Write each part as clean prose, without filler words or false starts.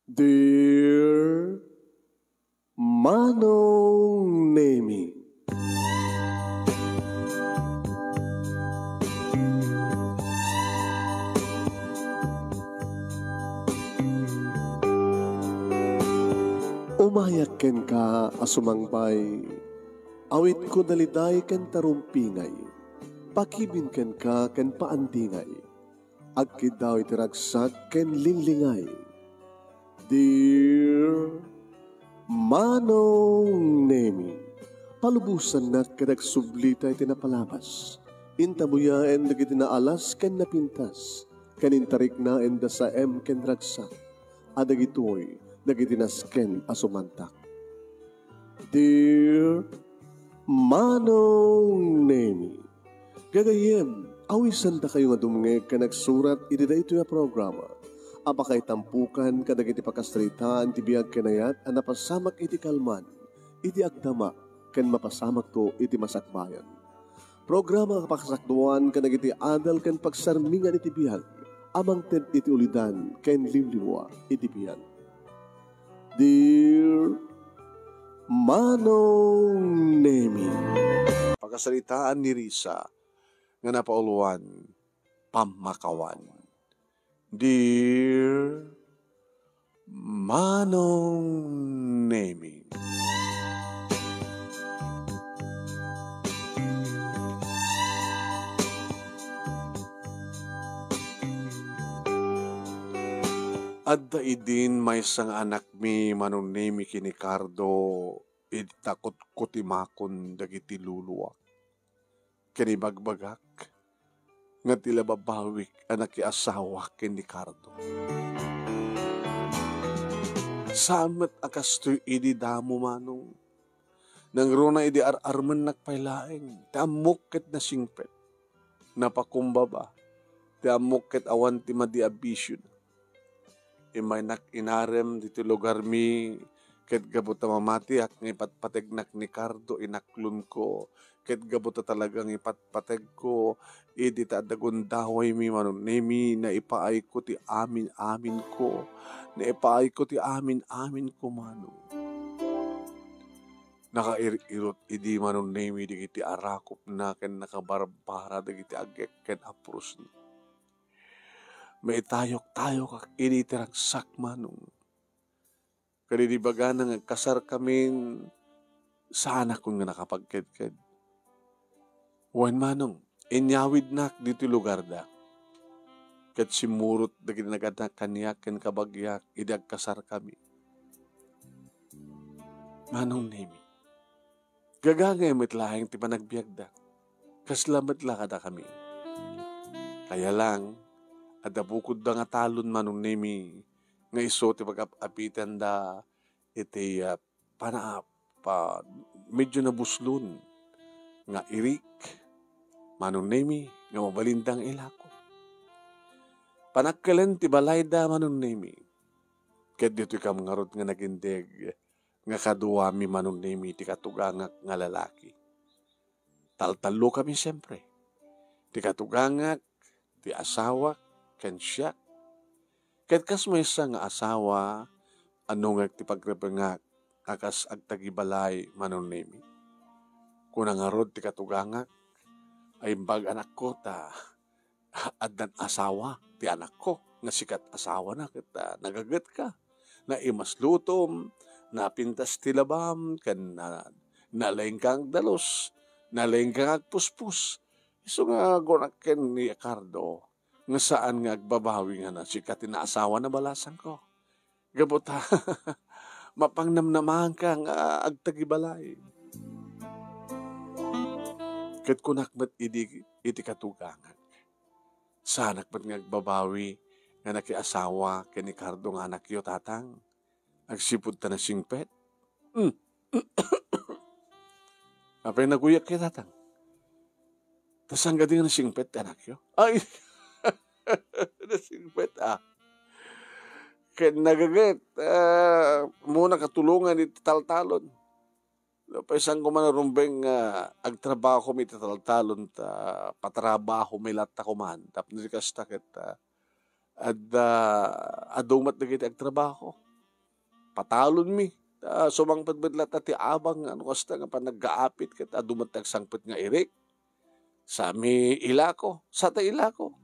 Dear Manong Nemi, umayak ken ka asumangpay, awit ko daliday ken tarumpingay, pakibin ken ka ken paandingay, agkid daw itiragsak ken linlingay. Dear Manong Nemi, palubusan na kadag sublita iti napalabas. Intabuyaen dagiti naalas ken napintas, kanintarik na enda sa ken ragsak, adagitoy dagiti nasken asumantak. Dear Manong Nemi, gagayem, awisan da kayo nga dumngeg ka nagsurat iti dayto nga programa. Apakay tampukan kadag iti pakastritaan ti biag kanayat a napasamak iti kalman, iti agdama, ken mapasamak to iti masakbayan. Programa kapakasakduan kadag iti adal ken pagsarmingan iti biag, amang ted iti ulidan ken liwliwa iti biag. Dear Manong Nemi, Pagkasalitaan ni Risa nga napauluan, pamakawan. Dear Manong Nemi, adda idin may sang anak mi Manong Nemi kini Cardo, iti takot kutimakon dagiti luluwa. Kini bagbagak, nga tila babawik anak asawa kini Cardo. Samet akastoy idi damo Manong, nang runa idi ararman nakpailaeng, tamok ket na singpet, napakumbaba, tamok ket awan ti madiabisyon. Imay nak inarem dito lugar mi, ket gabuta mamati ak ngipatpategnak ni Cardo inaklon ko, ket gabuta talagang ipatpateg ko, idi ta dagundaway mi Manong Nemi, na ipaay ko ti amin-amin ko, na ipaay ko ti amin-amin ko Manong. Nakairot idi Manong Nemi, digiti arakop na ken nakabarbara, digiti agek ken apros na. May tayok-tayok ak idi tiragsak Manong. Kadidibaga nang kasar kamin sa anak ko nga nakapagkedked. Wan Manong, inyawid nak dito lugar da. Ket simurot dagiti nagadak kaniyak ken kabagyak idag kasar kami. Manong Nemi, gagangay mitlaeng ti panagbiag da. Kaslamat la kada kami. Kaya lang, ada bukod da nga talon Manong Nemi, nga iso ti pag-apitan da iti medyo nabuslon nga irik Manong Nemi nga mabalindang ilako. Panagkalen ti balay da Manong Nemi, ket dito kam ngarod nga nagindeg nga kaduami Manong Nemi ti katugangak nga lalaki. Taltalo kami siyempre, ti katugangak, ti asawa, ken siya. Ket kas may isa nga asawa, anong ti pagrepengak, akas agtagibalay Manong Nemi. Kunang arod ti katugangak, ay bag anak ko ta, addan asawa ti anak ko, nga sikat asawa na kita, nagagat ka, na imaslutom, napintas ti labam, ken nalaing kang dalos, nalaing kang agpuspus. Iso nga gonak ken ni Cardo, nga saan nga agbabawi nga na sikat inaasawa na balasan ko. Gabuta, mapangnamnamahan ka nga agtagibalay. Ket kunakbat iti katugangan. Sanak ba't nga agbabawi nga nakiasawa ken ni Cardo nga anak yo tatang. Agsipod ta na singpet. Apay naguyak kay tatang. Tasang gadi nga na singpet anak yo. Ay! Nasingpet ken nagaget, muna katulungan iti taltalon. Paisang ko man rumbeng agtrabaho mi iti taltalon ta patrabaho mi latta kuman. Tapos kasta ket adumat na agtrabaho. patalon mi. Sumangpad badlat at abang ano kasta nga pa naggaapit kat dumatag sangpet nga irik. Sa mi ilako, sa ta ilako.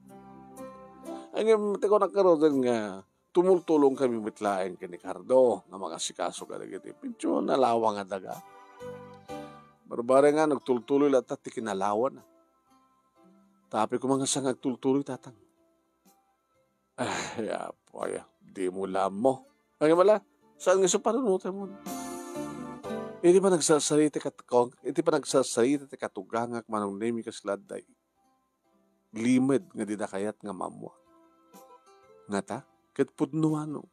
Ang ko nagkaroon nga tumultulong kami mitlaeng kay Ricardo nga mga sikaso ka dagiti. Pincho nalawa nga daga. Barbara nga nagtultuloy lahat ti kinalawan. Tapi ko mga sang nagtultuloy tatang. Ay, apo, di mo lamo. Ang mala, saan nga sa panunutan mo? Hindi pa nagsasalita ti katugangak manong nemi kasladay. Limad nga didakayat nga mamwa. Nga ta, kat pudnuano.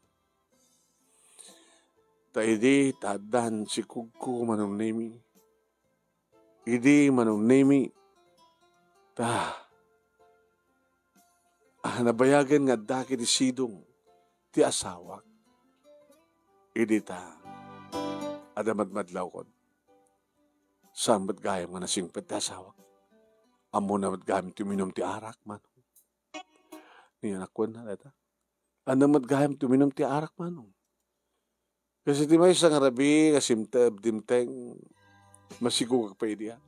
Ta idi tadan si kugko manong nemi. Idi manong nemi. Nabayagan nga daki di sidong ti asawa. Idi ta adamadmadlaw kon. Sambat gayam nga nasingpet ti asawa. Amo na madgamit tuminom ti arak man. Niyan akon na leta. Anamat gayam tuminom ti arak man. Kasi ti may isang rabi nga simtab dimteng masigugag pa idiya.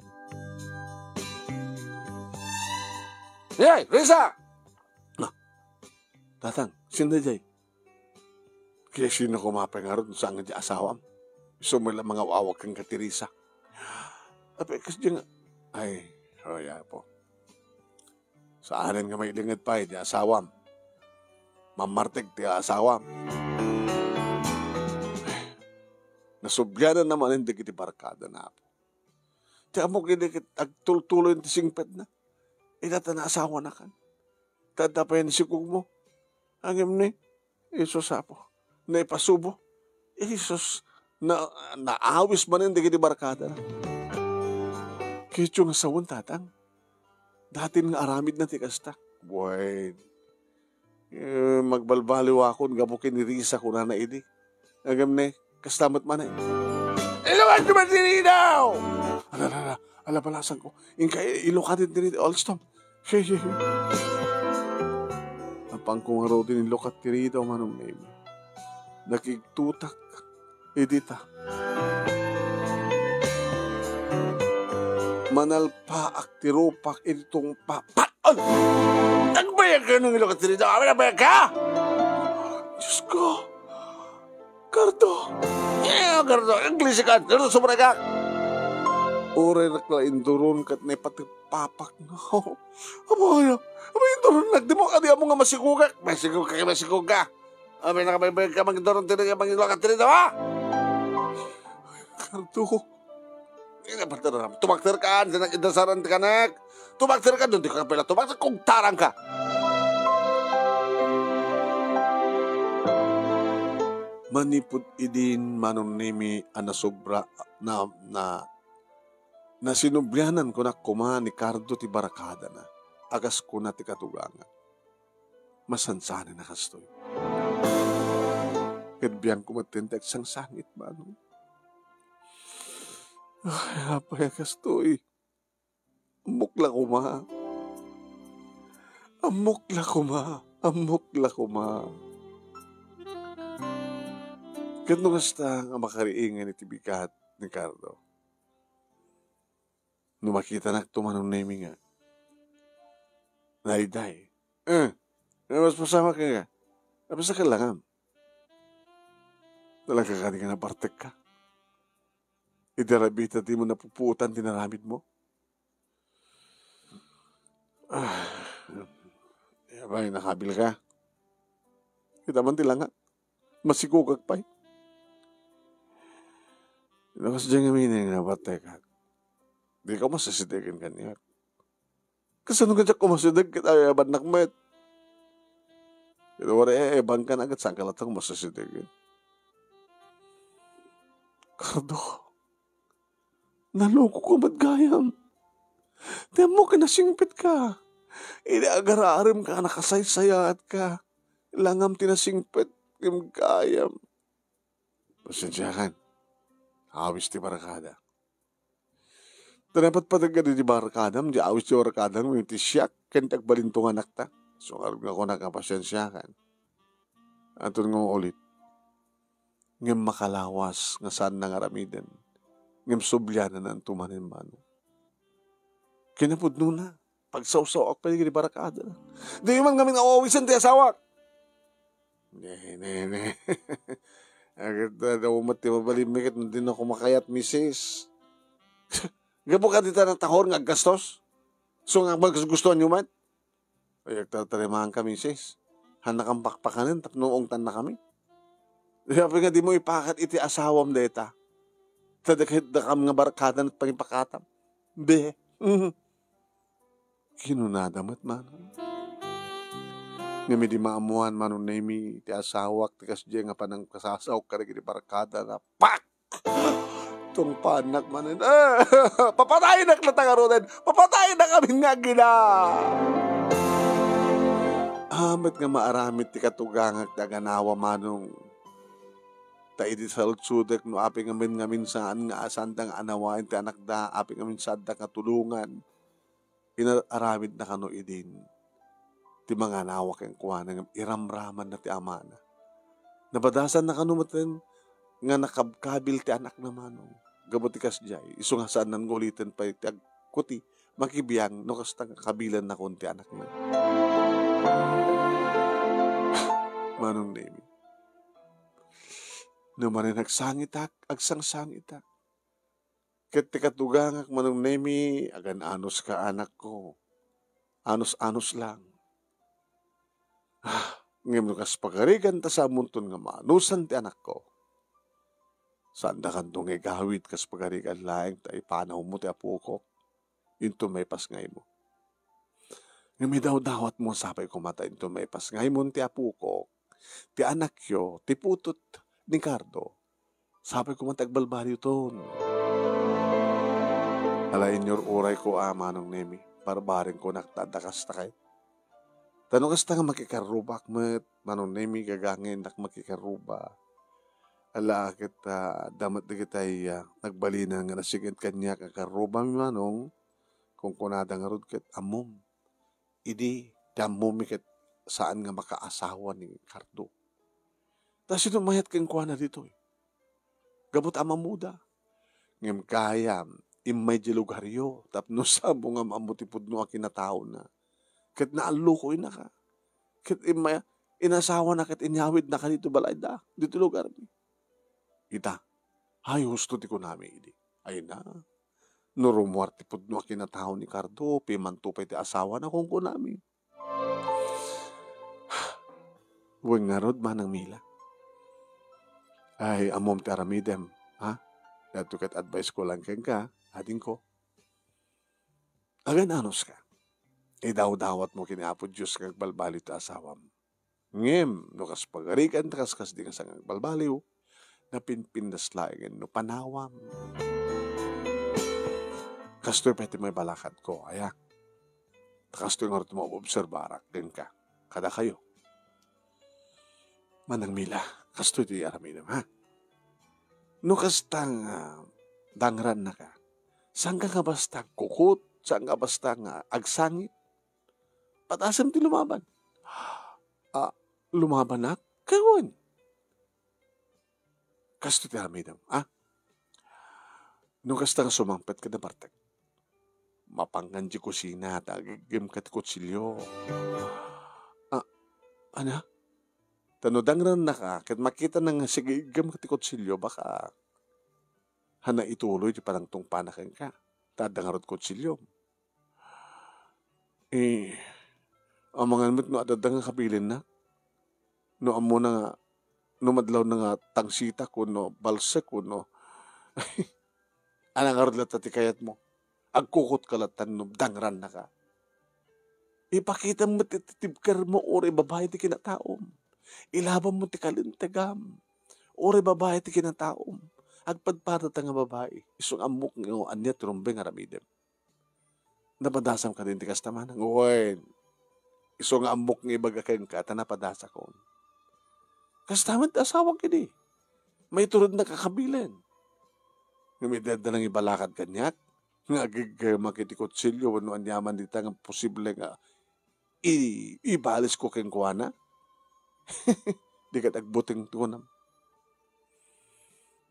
Yay! Risa! Tatang, sinda jay. Kaya sino kumapay nga ron saan nga di asawam. So may lang mga wawag kang katirisa. Tapi kasi nga, ay, po. Sa anin nga may lingad pa, di asawam. Mamartig, di asawam. Nasubyanan naman hindi kiti barkada na po. Di mo kinikit, agtultuloy ti singpet na. Idata na asawa na kan. Tadapayan si kug mo. Angim ni, Isus apo. Na ipasubo. Isus, naawis man hindi kiti barkada na. Kityo nga sawon tatang. Datin nga aramid na tikasta. Buhay. Magbalbaliw ako, gabukin ni Risa ko na idi. Angim ni, kastamat man eh. Iluwas naman sininaw! Alabalasan ko. Ilukatin din Alstom. Siya. Apang kung araw din ilukat tirita o manong name. Nakigtutak. Edita. Manalpaak tirupak itong papaon. Nagbayag ka nung ilukat tirita. Nagbayag ka? Diyos ko. Kardo. Kardo. English ka. Kardo sobra ka. Ure naklainduron kat na patipapak na. Abaya. Abaya induron nagdimo ka. Di mo nga masigugak. Masigugak. Abay nakabaybayag ka. Magduron tinag. Magilukat tinag. Ha? Kardo. Tumakter ka. Dasaran ka nak. Tumakter ka. Doon di ka pala tumakter. Kung tarang ka. Manipod idin manon nimi anasobra na sinublianan ko na kuma ni Cardo ti barakada na. Agas ko na ti katuganga. Masansanan na kastoy. Kadbiyang kumatintek sang sangit ba no? Ay, apay kastoy. Amukla kuma. Amukla kuma. Amukla kuma. Kano kasta nga makariingan ni tibikat ni Cardo. Nung makita na tumanong nemi nga. Naiday. Mas pasama ka nga. Apa sa kalangam? Talaga ka nga napartek ka. Idarabita di mo napuputan tinaramid mo. Abay, nakabil ka. Kita man tila nga. Masigugag pa'y. Nakas dyan nga mining napartek ka. Di ka masasidigin kanya. Kasi nung kanya kumasidig, kita yaban nakmet. Ito wala ebang ka na agad saan ka latang masasidigin. Cardo, naloko ko madgayam. Di mo kinasingpit ka. Inaagararim ka, nakasaysayat ka. Langam tinasingpit, gayam. Pasensyahan. Awis ti barakada. Dapat patagad di barakadam, di awis di barakadam, yung ti siyak, kentak balintungan nakta. So, alam nga ko nakapasensyakan. Atun nga ulit. ngem makalawas nga saan nangaramiden, ngem subyanan ang tumanin mano. Kinapudno na, pagsawsaw ak paligid barakada na. Di man kami nawawisan ti asawak. Ne. Agad na daw mati mabalimikit, hindi na ako makayat, misis. Gabo ka dito ng tahor nga gastos? So nga maggustuhan nyo man? Ay, agtatarimahan kami, sis. Hanak ang pakpakanin, tapnoong tan na kami. Sabi nga, di mo ipakat iti asawam deta. Tadakit na kami nga barakadan at pangipakatam. Be. Kinunadamat man. Nga may di maamuhan manon na imi, ti asawak, ti kasdiya nga panang kasasaw, karag iti barakada na, pak! Itong panak manin, papatayin na klatangarunin, papatayin na kami nga gina! Amat nga maaramit ti katugangag na ganawa manong, ta iti salutsudek no api ngamin saan nga asandang anawain ti anak da, api ngamin sanda nga tulungan, inaramid na kano idin, ti mga nawak ang kuha nga iramraman na ti amana. Nabadasan na kano matin, nga nakabkabil ti anak na manong, gabuti kasjay, iso nga saan nang ngulitin pa iti agkuti, makibiyang no kastang kabilan na kunti anak na. Manong nemi. Naman ay nagsangitak, agsangsangitak. Ket ti katugangak manong nemi, agan anos ka anak ko. Anos-anos lang. Ngem no kas pagarigan ta sa munton nga manusan ti anak ko. Saan da kan tong igawid kas pagarigan laeng ta ipanaw mo ti apo ko. Into may pasngay mo. Ngem daw-dawat mo sapay kumata into may pasngay mo ti apo ko. Ti anak yo, ti putot ni Cardo. Sapay kumata agbalbaliw ton. Alain yor uray ko manong nemi. Barbaring ko naktadakas ta kay. Tanong kas ta nga makikarubak met. Manong nemi gagangin nak makikaruba. Ala kita damat na kitay nagbalina nga nasigit kanya kakaruba mi manong kung kunada nga rod ket amom. Idi damom ket saan nga makaasawa ni Cardo. Tas ito mayat kang kuha na dito eh. Gabot amamuda. Ngem kayam imay lugaryo tapno sabo nga mamutipod no akinatao na. Ket naalukoy na ka. Ket imay inasawa na ket inyawid na ka dito balay da. Dito lugar mi. Ita, ay husto ti ko namin idi. Ay na, nurumuar ti pudno akinatao ni Cardo, pimantupay ti asawa na kung ko namin. Huwag nga rod manang mila. Ay, amom ti aramidem, ha? Dato kat advice ko lang keng ka, ading ko. Agan anos ka. Daw-dawat mo kiniapo Diyos kag balbaliw ti asawam. Ngem, no kas pagarikan, kas di nga sa balbaliw, napinpindas laing no panawam. Kastoy pwede may balakad ko, ayak. Kastoy nga rin mo obserbarak din ka. Kada kayo. Manang mila, kastoy di aramidam, ha? No kastang dangran na ka, saan ka nga basta kukut, saan ka basta nga agsangit, patasam ti lumaban. Lumaban na? Kawan. Kasto ti aramidam, ha? No kastang sumampet ka na bartek, mapanggan di kusina, tagigim ka ti kutsilyo. Ana? Tanodangran na ka, kat makita nang sigigam ka ti kutsilyo, baka hana ituloy di parang tong panakan ka. Tadangarot kutsilyo. Ang mga namit no adadang kabilin na, no amo na nga, no madlaw na nga tangsita ko, no balsek ko, no. Anang arod lata ti kayat mo. Agkukot ka latan, no dangran na ka. Ipakita mo titibkar mo, ori babae ti kinataom. Ilaban mo ti kalintagam. Ori babae ti kinataom. Agpadparata nga babae. Isong amok nga anya turumbeng aramidem. Napadasam ka din ti kastamanang. Uy, isong amok nga ibagakang ka, tanapadasa ko. Kastaman ti asawang kini. May turod na kakabilan. Ngumidad na lang ibalakad kanyak. Nga makitikot silyo, ano anyaman dita nga posible nga ibalis ko keng kuwana. Di ka tagbuting tunam.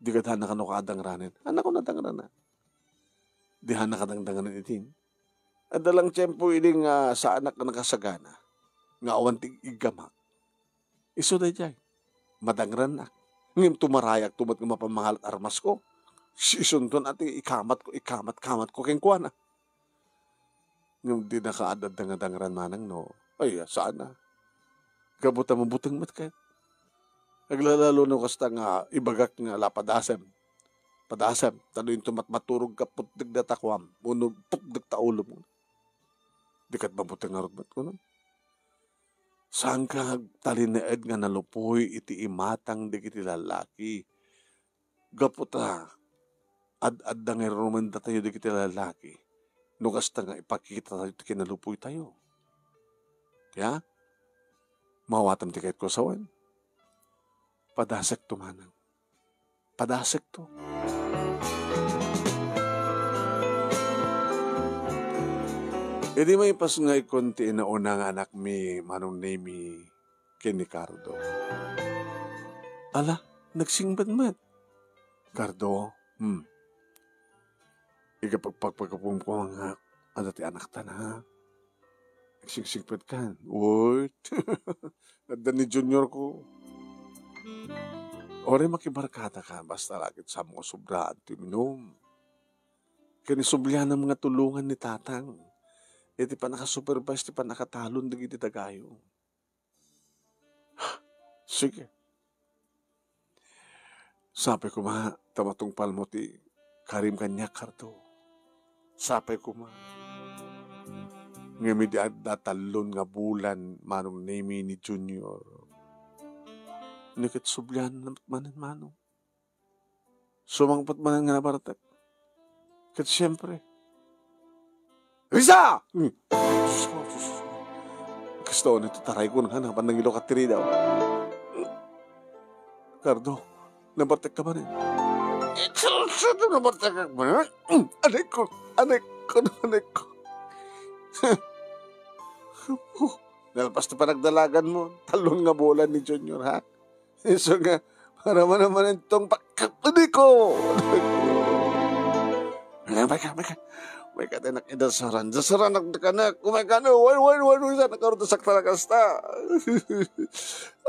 Di ka na kano kadangaranin. Anak ko na dangarana. Di na kadangdanganan itin. At dalang tiyempo iling sa anak na nakasagana. Nga awanting igamak. Iso na dyan. Madangran na. Ngim tumarayak tumat ng mapamahal at armas ko. Sisunton at ikamat ko keng kuwana. Ngim di nakaadad na nga dangran manang no. Ay, saan na? Kabuta mabutang matkat. Naglalalo na kasta nga ibagak nga lapadasem. Padasem. Talo yung tumatmaturog ka putdag na takwam. Uno putdag taulo mo. Dikat mabutang nga rugmat ko no. Saan ka talinaed nga nalupoy iti imatang di kiti lalaki. Gaputa. Ad da nga rumanda tayo di kiti lalaki. Nukas ta nga ipakita tayo iti kinalupoy tayo. Kaya? Mawatam ti kahit ko sawan. Padasek to manang. Padasek to. E di may pas nga ikonti na unang anak mi manong name Kenny Cardo. Ala, nagsingban man. Cardo, ikapagpagpagpagpum ko nga adati anak ta na. Nagsingsingpad kan. Uy, nada ni junior ko. Ore makibarkada ka, basta lagit sa mga sobraan timinom. Kanisublihan ng mga tulungan ni tatang. Iti pa nakasupervise, iti pa nakatalon, iti tagayo. Sige. Sabi ko tamatong palmo ti karim kanya karto. Sabi ko ngami di datalon nga bulan manong name ni Junior. Nikit sublihan naman manong. Sumangpat man nga nabartak. Kat siyempre. Risa! Gusto nito taray ko na hanapan ng ilo katiri daw. Cardo, nabartak ka ba rin? Sino nabartak ka ba rin? Anak ko. Nalpas na pa nagdalagan mo. Talon nga bola ni Junior, ha? So nga, para man naman itong pakapadi ko. May katinak idasaran. Dasaran nagdakanak. Kumaykano. Wan. Sa nakarotasak talagas ta.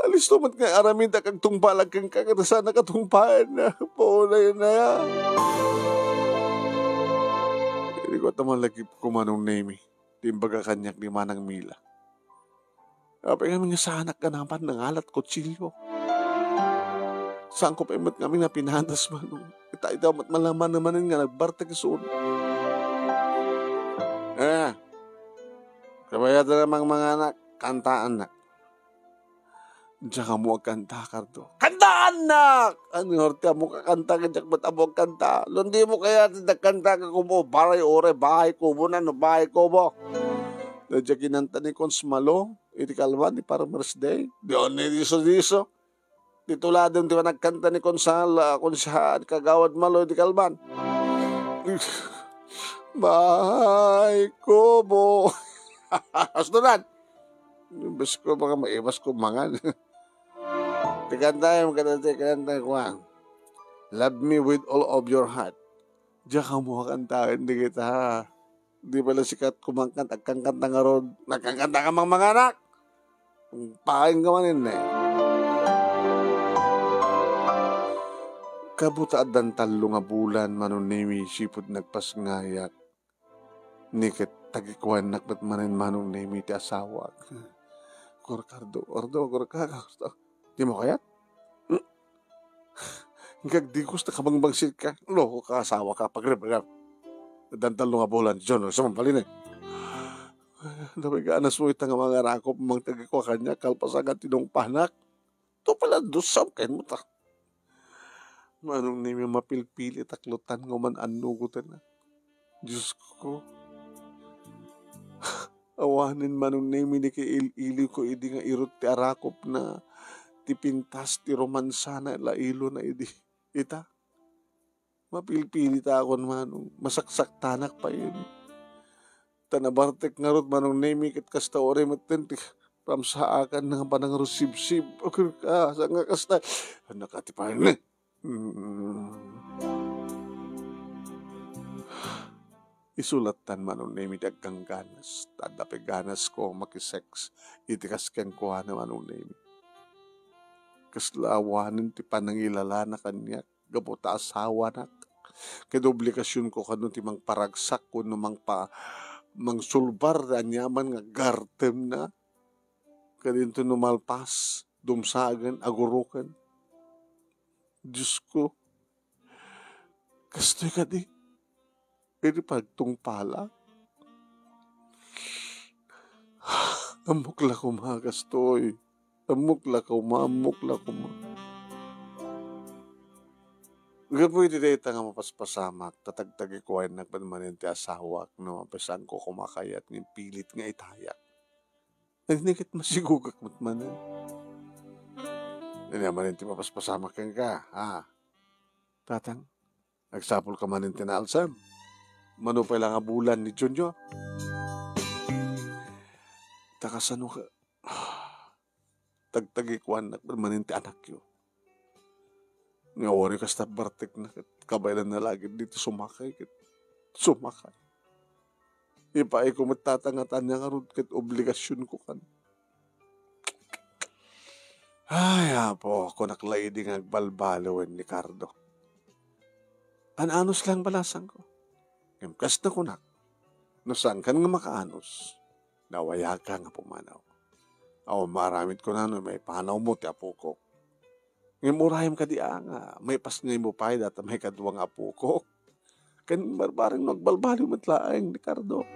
Alis tumat nga aramin ta kag tungpalag kang kakadasa nakatungpaan na. Paulay na yan. Hindi ko taman lagi kumanong name. Timbaga kanyak ni Manang Mila. Kapag kami nga sa anak ka naman ng alat kutsilyo. Saan ko pa imat kami na pinahandas manong. Ita mat malaman naman nga nagbartag isun. Kabayatan namang mga anak, kantaan na. Diyan ka mo kanta, Cardo. Kantaan na! Ano horti mo kakanta ka dyan, ba't mo kanta? Lundi mo kaya kanta ka kumo, baray ore, bahay kubo na, no bahay kubo. Diyan kinanta ni Consmalo, iti kalman, ni Farmer's Day. Diyon ni diso. Tituladong di ba nagkanta ni Consala, Consal, Kagawad Malo, iti kalman. Bahay kubo. Astunan. Ibas ko mga maibas ko mangan. Tikantay ko ang love me with all of your heart. Diyan ka mo kantahin di kita ha. Di pala sikat kumangkant agkangkanta nga ron. Nagkangkanta ka mga anak. Paking ka manin eh. Kabutaad dan talo nga bulan manunimi sipod nagpasngayat. Nikit tagikuan nakbat manin manong nimi ti asawa. Korkardo. Di mo kayat? Hingkag di gusto ka bang bangsit ka. Loko ka asawa ka pagrebagar. Dantalo nga bulan. John, samampalin eh. Dami ka anas mo itang mga rakop mang tagikuan kanya kalpasagan tinong panak. Ito pala dusam kain mo ta. Manong nimi mapilpili taklutan nga man anugutan na. Diyos ko. Awanin manong nimi ni kaili ko idi nga irot ti arakop na ti pintas ti romansana lailo na idi. Ita. Mapilpili ta akon manong. Masaksak tanak pa yun. Tanabartek nga rot manong nimi kit kasta ore maten ti pamsaakan nga panang rusib-sib. Okay ka. Sa nga kasta. Nakatipahin na. Mm. Isulatan manon nemi dagkang ganas, tadapi ganas ko makisex, itikas ken ko na manon nemi. Kaslawanan ti panangilala na kanya, gabuta asawa na. Kaya obligasyon ko kanun ti mang paragsak ko no mang sulbar na nyaman nga gartem na. Kadinto numalpas, dumsagan, agurukan. Diyos ko, kastoy ka di. Pwede pagtungpala. Amok la ko mga kastoy. Amok la ko ma. Gapoy di dayta nga mapaspasamak, tatagtagi ko ay nagpanmanin ti asawak na mapasan ko kumakayat ng pilit nga itayak. Nagnikit masigugak matmanan. Nanaman ti mapaspasamak kang ka, ha? Tatang, nagsapol ka manin ti naalsam. Manupay lang nga bulan ni Junyo. Takasano ka, tagtagi ko anak manin ti anak yo. Nga wari ka sa bartek na kabaylan na lagi dito sumakay. Sumakay. Ipaay ko matatangatan niya karod kat obligasyon ko kan. Ay, apo, ako naklay di nga agbalbalawan ni Cardo. Anos lang balasan ko. Kas na kunak. Nasaan kan nga makaanos. Nawaya ka nga pumanaw. Aw, maramit ko na no, may panaw mo ti apo ko. Ngayon murahim ka di nga, may pas ngay mo pa'y data may kaduwang apo ko. Kan barbarang nagbalbaliw matlaang ni Cardo.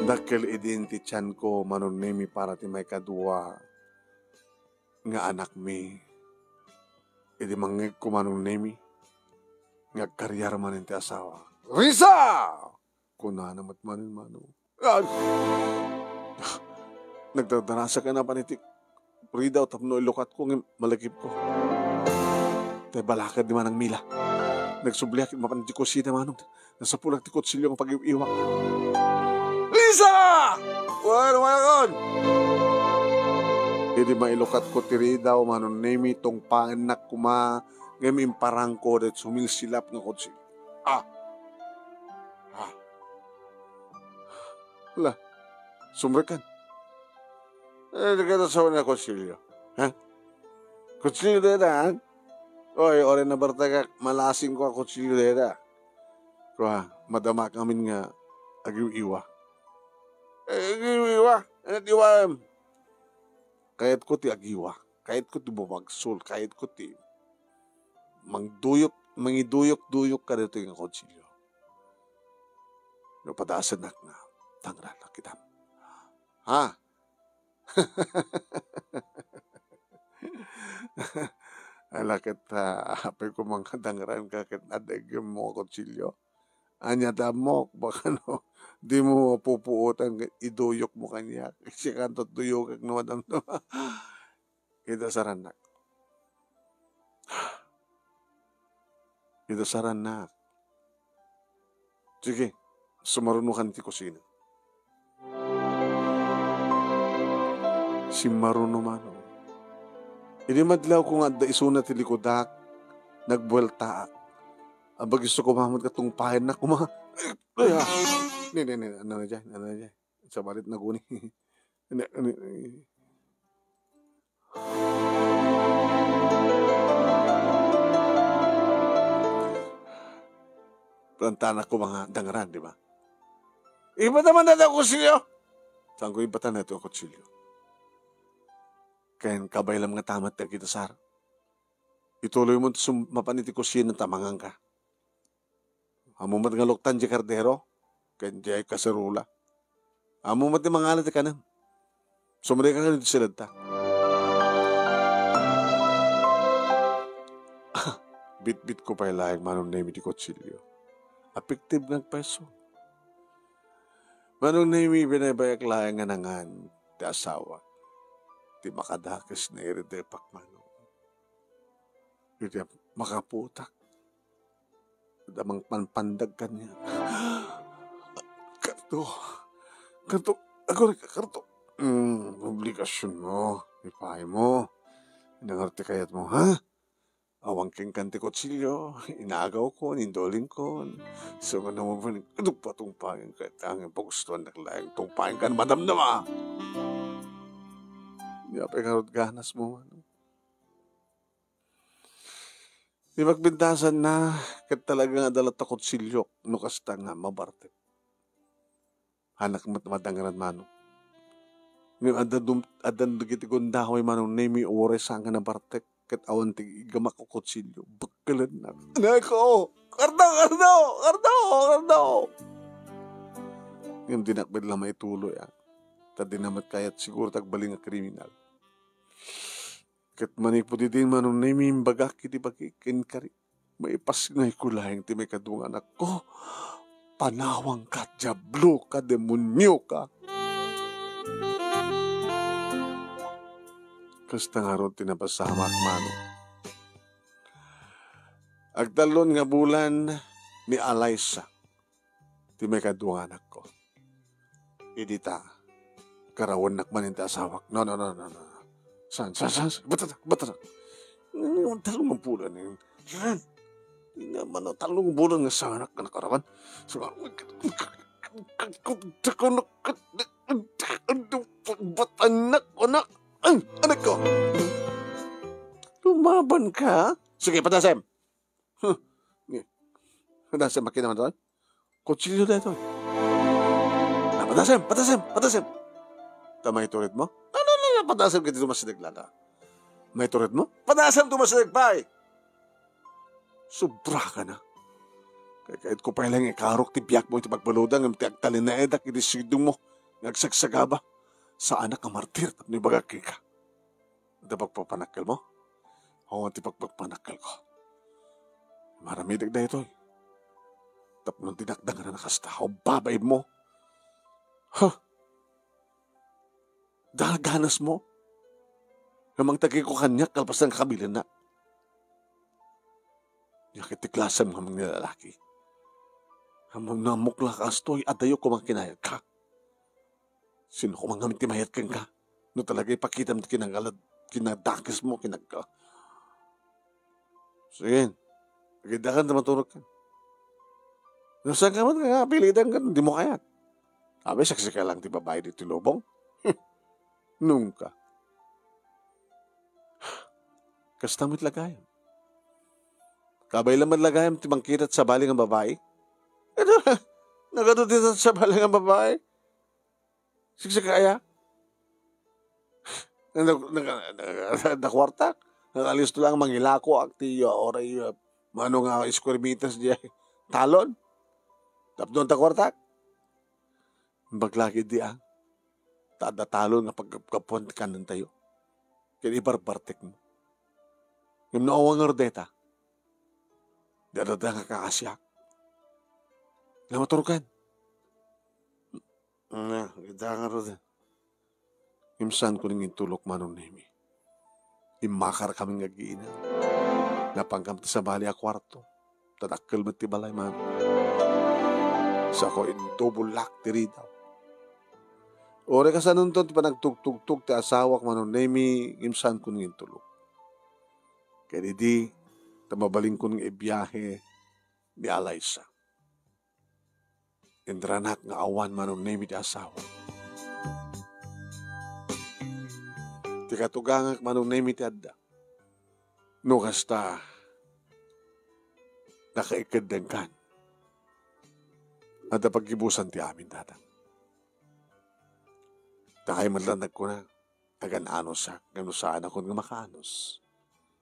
Dakkel idinti tiyan ko manon nemi para ti may kadwa nga anak mi. Idi mangig ko manon nemi nga karyar manin ti asawa. Risa! Kuna namat manin mano. Nagdadarasa ka na panitik. Rida o tapno ilukat ko ng malagip ko. Tay balakad di man ang mila. Nagsubliak mapan ti kusina manong. Nasa pulang ti kutsilyo ang pag-iwak. Lisa! Ano man Hindi mailukat ko ti Rida o manon nemi tong paanak kuma ngayon parang ko dat sumilsilap ng kutsilyo. Wala. Sumrekan. Nagkata sa na kutsilyo. Ha? Kutsilyo na oy, ore na bartagak, malasing ko ang kutsilyo na kuha, madama kami nga agiw-iwa. Agiw-iwa? Ano diwa? Kahit ko ti agiwa, kahit ko ti bumagsul, kahit ko ti mangiduyok-duyok ka dito yung kutsilyo. Napadasan na tangran na kita. Ha? Alakit apay ko mga dangran kakit adag yung mga kutsilyo. Anya damok, baka no, di mo pupuutan, iduyok mo kanya. Kasi kantot duyok kag naman ang ito saranak. Ito saranak. Sige, sumarunukan ti kusina. Si marunumano. Hindi madlaw ko nga da isuna ti likodak, nagbueltaak. Aba gusto ko mamad katong pahin na kuma. Ay, ano na dyan. Sa balit na guni. Plantanak ko mga dangaran, di ba? Iba naman na kutsilyo. Saan ko ibatan na ito ang kutsilyo? Kaya kabaylam nga tamat na kita, Sar. Ituloy mo mapaniti ko siya ng tamangan ka. Amumat nga loktan di kardero, kaya di kasarula. Amumat di mangalat ka na. Sumari ka nga dito silad ta. Bit-bit ko pa ilayag manong naimi di kutsilyo. Apektiv ng peso. Manong naimi binabayak layang nga nangan ti asawa. Ti makadakas na iridepak manong. Hindi makaputak. Damang panpandag ka niya. Karto. Karto. Obligasyon mo. Ipay mo. Nangarti kayat mo, ha? Awang king kanti kutsilyo, inagaw ko, nindoling ko. So nga naman po, anong patumpangin ka, tangin pagustuhan na kalayang tumpangin ka, madam na ma. Di pa ikarot ganas mo. Di magbintasan na, kat talaga nga dalat na kutsilyo, no kasta nga mabarte. Hanak matmadangaran mano. Ngayon, adan dagiti gondahoy manong nemi ores nga na bartek. Kat awan ti gamak ko kutsilyo. Bakalan na. Nako! Kardo! Ngayon dinakbid lang maituloy. Tadi namat kayat siguro tagbaling nga kriminal. Kat manipudi din manong nemi imbagak iti bagikin kari. Maipas nga ikulayang ti may kadungan ako. Panawang ka, diablo ka, demonyo ka. Kasta nga ron tinapasamak mano. Agdalon nga bulan ni Alaysa, ti may kadunganak ko. Idita, karawan nakmanin ti asawak. No. San, bata. Talong ang bulan yun. Yan, hindi naman ang talong bulan nga sa anak ka nakarawan. So, anak. Ay, anak ko! Lumaban ka? Sige, patasem! Patasem, makita naman doon? Kutsilyo na ito. Patasem! May turit mo? Ano, patasem ka dito masidaglada. May turit mo? Patasem ito masidagpay! Sobra ka na. Kahit ko pa lang ikarok, tibiyak mo iti pagbaludang, ang tiagtalin na edak, iti sidong mo, nagsagsagaba. Sa anak ka martir, tapos ibagaki ka. Ito pagpapanakal mo? Oo, iti pagpapanakal ko. Maramidag na ito eh. Tapos nung dinakdang na nakasta, o babay mo. Daganas mo. Namang tagi ko kanya, kalpas ng kabilan na. Yakitiklasan mo mga nilalaki. Hamang namukla ka astoy, adayo ko makinayag ka. Sino ko mga mitimayat kang ka? No talaga ipakita mo kinadakis mo, kinagka. Sige, nagidakan na maturog ka. Nasaan ka man nga, pilitan ka, hindi mo kayat. Sabi, saksi ka lang, di babae dito lobong? Nungka. Kastamit lagayam. Kabay laman lagayam, timangkitat sa baling ang babae. Ito, nagatutit sa baling ang babae. Siksik kaya? Nakwartak. Nakalisto lang mangilako aktiyo oray mano nga square meters diya talon. Tapos takwartak. Baglagi diya. Tada talon nga pagkapuan kanan tayo. Kaya ibarbartek mo. Yung naawang ordeta. Dadada nga kakasyak. Namaturukan. Kita nga rin. Imsan ko rin tulok manong nemi. Imakar kaming ngagiina. Napanggam ti sa bali a kwarto. Tadakkel mo ti balay man. Sa ko intubulak ti ritaw. Ore ka sa nunton ti panagtugtugtug ti asawak manong nemi. Imsan ko rin tulok. Kaya di tamabaling ko rin ibiyahe ni Alaysa. Indranak nga awan manong nemi ti asawa. Ti katugangak manong nemi ti adda. No kasta nakaikadang kan. At paggibusan ti amin datang. Takay madlandag ko na. Agan anos siya. Gano saan ako nga makaanos.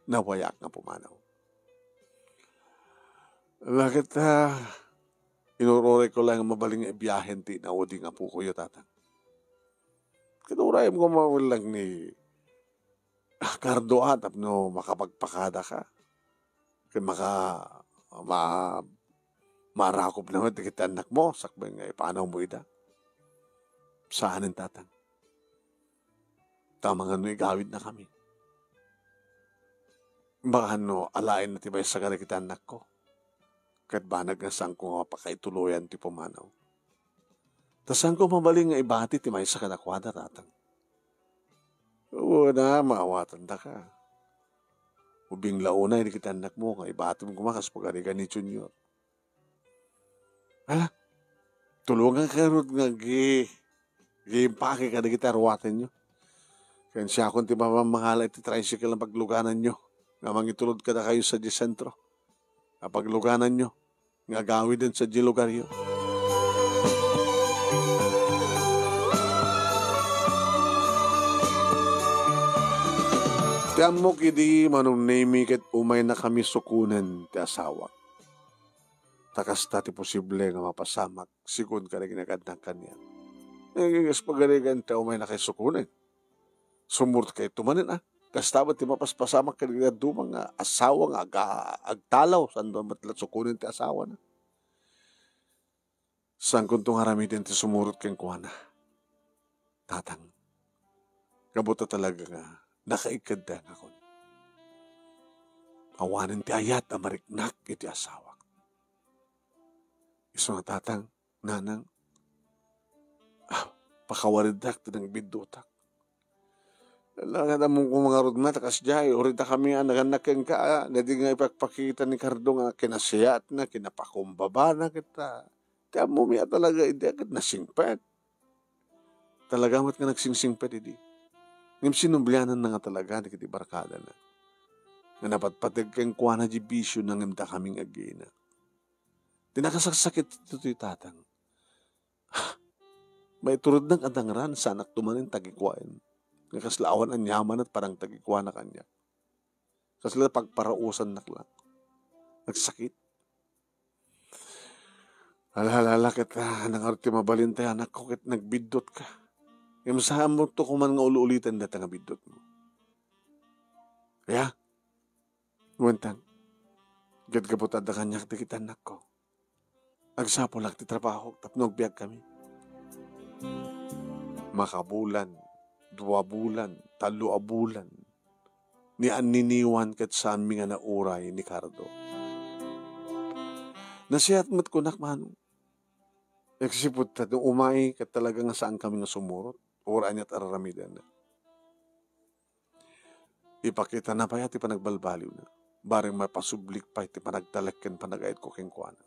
Nawayak nga pumanaw. Bakit inurore ko lang mabaling ibiyahen ti na udi nga po kuyo tatang. Kinuray mo mawalang ni Cardo atap no makapagpakada ka. Kaya marakop naman kita anak mo. Sakbay nga ipanaw mo ida. Saan ang tatang? Tamang ano igawid na kami. Baka ano alain na tibay sa kita anak ko. Kahit ba nagasang ko nga pakaituluyan ti pumanaw. Tasan ko mabaling nga ibati ti may sa kadakwada tatang. Oo na, maawatan ta ka. Ubing launa, hindi kita anak mo, nga ibatom kumakas pag-arigan ni Junior. Ha? Tulungan ka rin nga, giimpake ka na kita arwatin nyo. Kaya siya kung ti mamamahala iti tricycle na pagluganan nyo. Nga mangitulod ka na kayo sa sentro. Na pagluganan nyo. Nga gawin din sa lugar yun. Tiyan mo kidi manong nemi ket umay na kami sukunan ti asawa. Takas tati posible nga mapasamak sikun ka na ginagandang kanya. Ngayon pagaligan ta umay na kay sukunan. Sumurt kay tumanin Kastabat ti mapaspasamak ka na dumang nga asawa nga agtalaw. Saan ba matlat sukunan ti asawa na? Saan kung itong haramidin ti sumurot kang kuwana? Tatang, kabuta talaga nga nakaikad na ako. Awanan ti ayat na mariknak iti asawa. Iso nga tatang, nanang, pakawaridak ti ng bidutak. Langan na mong kumangarod na, takas jay, orita kami naganak ka, nadi nga ipagpakita ni Cardo nga kinasiyat na, kinapakumbaba na kita. Kaya mo miya talaga, hindi agad nasingpet. Talaga mat nga nagsingsingpet, hindi. Ngayon sinumblianan na nga talaga, di kiti barkada na. Nga napatpatag kang kuha na di bisyo na ngamda kaming agina. Tinakasaksakit ito yung tatang. May turod ng adangran, sanak tumanin tagikwain. Nga kaslaawan ang yaman at parang tagikwa na kanya. Kasla pagparausan nakla. Nagsakit. Alhalala kita, nangarti mabalintay anak ko kit nagbidot ka. Yung saan mo to kuman nga uluulitan data nga bidot mo. Kaya, nguwantang, gad kaputad na kanyak di kita anak ko. Agsapo lang ti trabaho, tapnog biyag kami. Makabulan, 2 bulan, 3 bulan, ni aniniwan kat saan mi nga nauray ni Cardo. Nasiyat mo't kunak manong. Nagsipot ta, umay kat talaga nga saan kami nga sumurot, ura niya't araramidan na. Ipakita na pa yat, ipanagbalbaliw na. Bareng mapasublik pa, ipanagtalagkan panagayat ko kengkuana.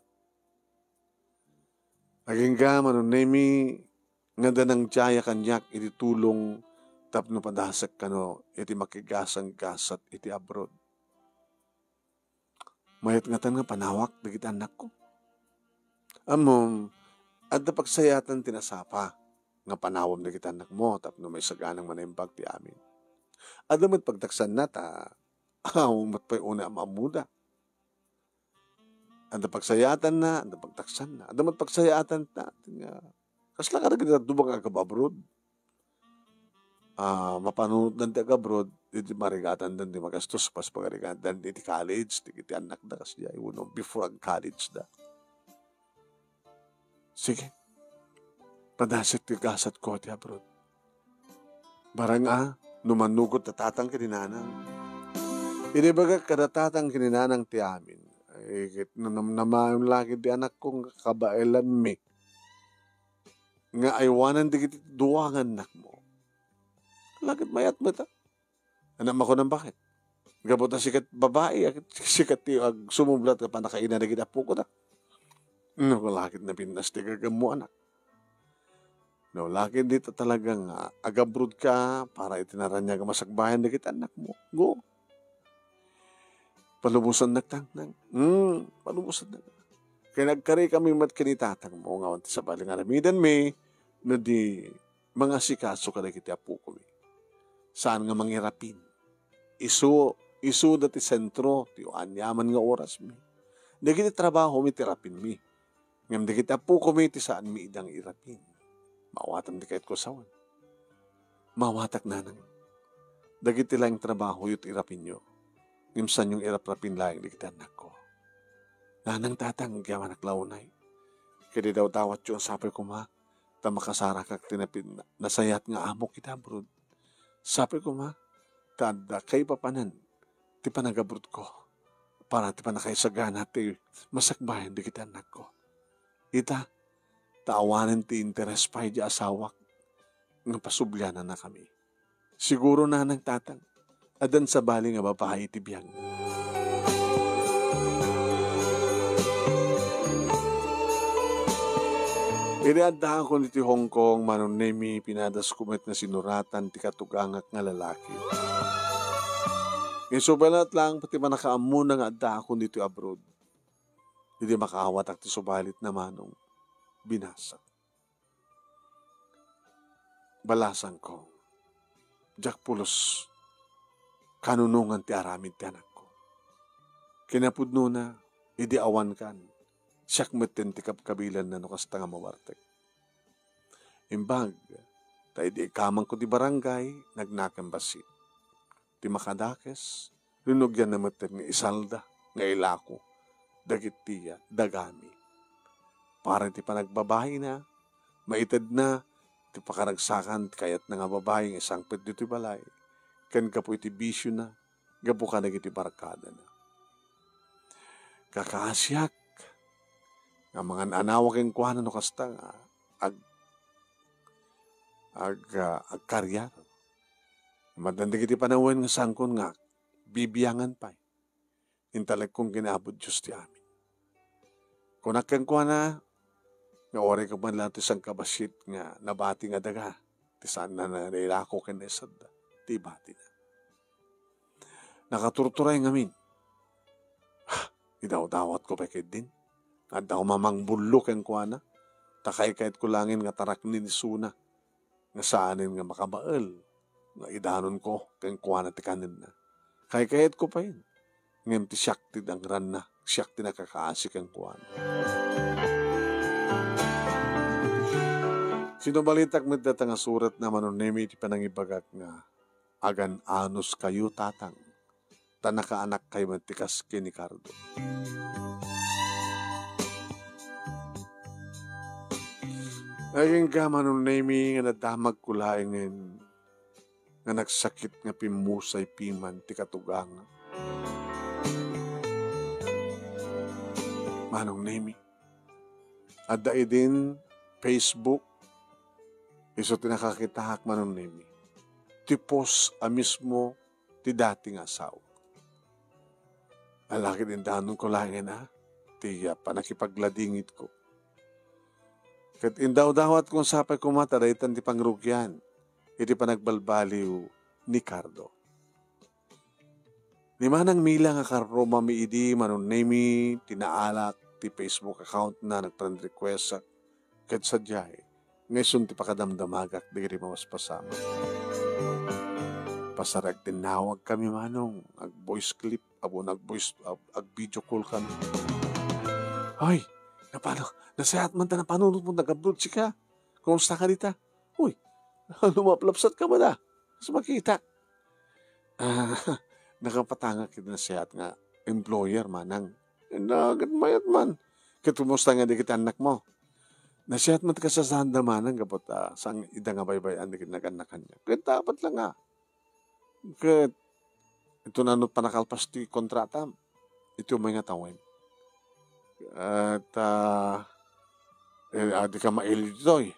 Naging gaman, nemi, nga danang jaya kanyak, iti tulong tapno padasak kano iti makigasang gasat iti abroad. Mayat nga tan nga panawak dagiti anak ko. Amom, adda pagsayatan tinasapa nga panawam dagiti anak mo tapno may saganang manaimbag ti amin. Adda met pagtaksan na ta mat pay una maamuda. Adda pagsayatan na, adda pagtaksan na. Adda met pagsayatan ta nga kasla ka dagiti dubang agababroad. Mapanunod ng abroad, iti marigatan din di magastos pas pagarigatan iti college, iti anak da kasi ay uno before ang college da. Sige, padasit ti gasat ko ti abroad. Barang numanugot na tatang kininanang. Inibaga kadatatang kininanang ti amin. Namayon lagi di anak kong kabailan mi. Nga aywanan di kiti duwangan nak mo. Lakit mayat mo ta. Anak mo ko ng bakit? Gabot na sikat babae, sikat ti sumublat ka pa nakaina na kita po ko na. No, lakit na pinas ti gagamo anak. No, lakit dito talagang agabrod ka para itinaranya ka masakbayan na kita anak mo. Go. Palumusan nagtangnang. Palumusan na. Kaya nagkari kami mat kinitatang mo nga sa baling aramidan may no di mga sikaso ka na kita po ko. Saan nga mangirapin? Isu dati sentro, ti anyaman nga oras mi. Dagiti trabaho mi tirapin mi. Ngam dagiti apo ko mi ti saan mi idang irapin. Mawatan di kahit ko sawan. Mawatak na nang. Dagiti lang trabaho yut irapin nyo. Ngam saan yung irap-rapin lang dagiti anak ko. Nanang tatang kaya manaklaunay. Kaya daw tawat yung sapay ko ma. Tamakasara kak tinapin nasayat nga amok kita brod. Sabi ko ma, tada kay papanan, ti panagabrod ko, para ti panakaisagana ti masakbayan di kita anak ko. Ita, taawanan ti interes pa di asawak, ng pasublyanan na kami. Siguro na nagtatang. Adan sa bali nga babae iti biyang. Iniadaan ko niti Hong Kong, manon nemi pinadas kumit nga sinuratan ti katugangak nga lalaki. Ngayon subalat lang, pati manakaamu na nga adda ako dito abroad. Hindi makaawat ak ti subalit na manong binasa. Balasan ko, Jack Pulos, kanunungan ti aramid ti anak ko. Kinapudno na, idi awan kan, siyak metin ti kapkabilan na nukasta nga mawartek. Imbag, tayo di ikamang ko di barangay, nagnakambasi. Ti makadakes, linugyan na metin ni Isalda, nga ilako, dagit tiya, dagami. Parang ti panagbabahay na, maitad na, ti pakaragsakan, kayat na nga babae, isang pet dito balay, kan ka po iti bisyo na, gabu ka nagiti barkada na. Kakaasyak, nga mga anawak yung kuha na no kasta nga, karyar. Madandig iti panawan nga sangkon nga, bibiyangan pa. Intalag kong ginabot Diyos ti amin. Kung nakang kuha na, nga ore ka man lang ti sang kabasit nga nabati nga daga, ti saan na nailako kinesad, ti bati na. Nakaturturay ngamin. Idaw-dawat ko pa din. At daw mamang bulok ang kuha na. Takay-kait ko langin nga tarak ni Suna. Nga saanin nga makabaal. Nga idanon ko kang kuha na tikanin na. Kay-kait ko pa yun. Ngayon ti siyakti ang ran na. Siyakti na kakaasik ang kuha na. Sino balitak medata nga surat na manunemi ti panangibagak nga agan anus kayo tatang. Tanaka-anak kayo mantikas kini Cardo. Naging ka manunemi nga nadamag kulaingin nga nagsakit nga pimusay piman ti katugang. Manong nemi. Adda idin Facebook iso tinakakitahak manong nemi. Tipos a mismo ti dating asawa. Alaki din danon ko langin ha. Tiya panakipagladingit ko. Kat indaw-dawat kung sapay kumataraytan ti pangrugyan. Iti panagbalbaliw ni Cardo. Ni manang mila nga karro mamiidi manunemi tinaalak ti Facebook account na nagpand request sa kat sadyay. Ngayon ti pakadamdamagak di rin mawas pasama. Pasarag tinawag kami manong ag voice clip abo nag-voice ag video call kami. Ay, napano? Nasahat man ta na panunod mo nag-upload sika. Kumusta ka dita? Uy, lumaplapsat ka ba na? Mas makita. Nakapatanga kita nasahat nga employer manang. Nagad mayat man. Katumusta nga di kita anak mo. Nasahat man ka sa sanda manang kapot sang ida nga baybayan di kita nag-anakan niya. Kaya dapat lang nga. Kaya ito na no panakalpas ti kontrata. Ito may nga tawin. At di ka mailib dito eh.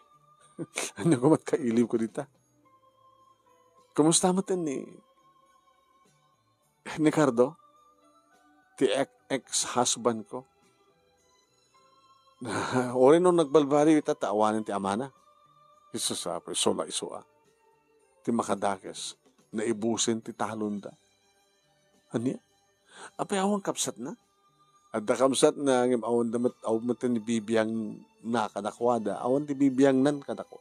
Ano ko mat kailib ko dito? Kumusta mo ni Cardo? Ti ex-husband ko? Ori nung nagbalbali ita taawanin ti amana. Isa sa sola isua. Ti makadakes. Naibusin ti talunda. Ano yan? Apay awang kapsat na? At kamsat na ng awan damat awan ni bibiyang na kadakwada. Awan ti bibiyang nan kadako.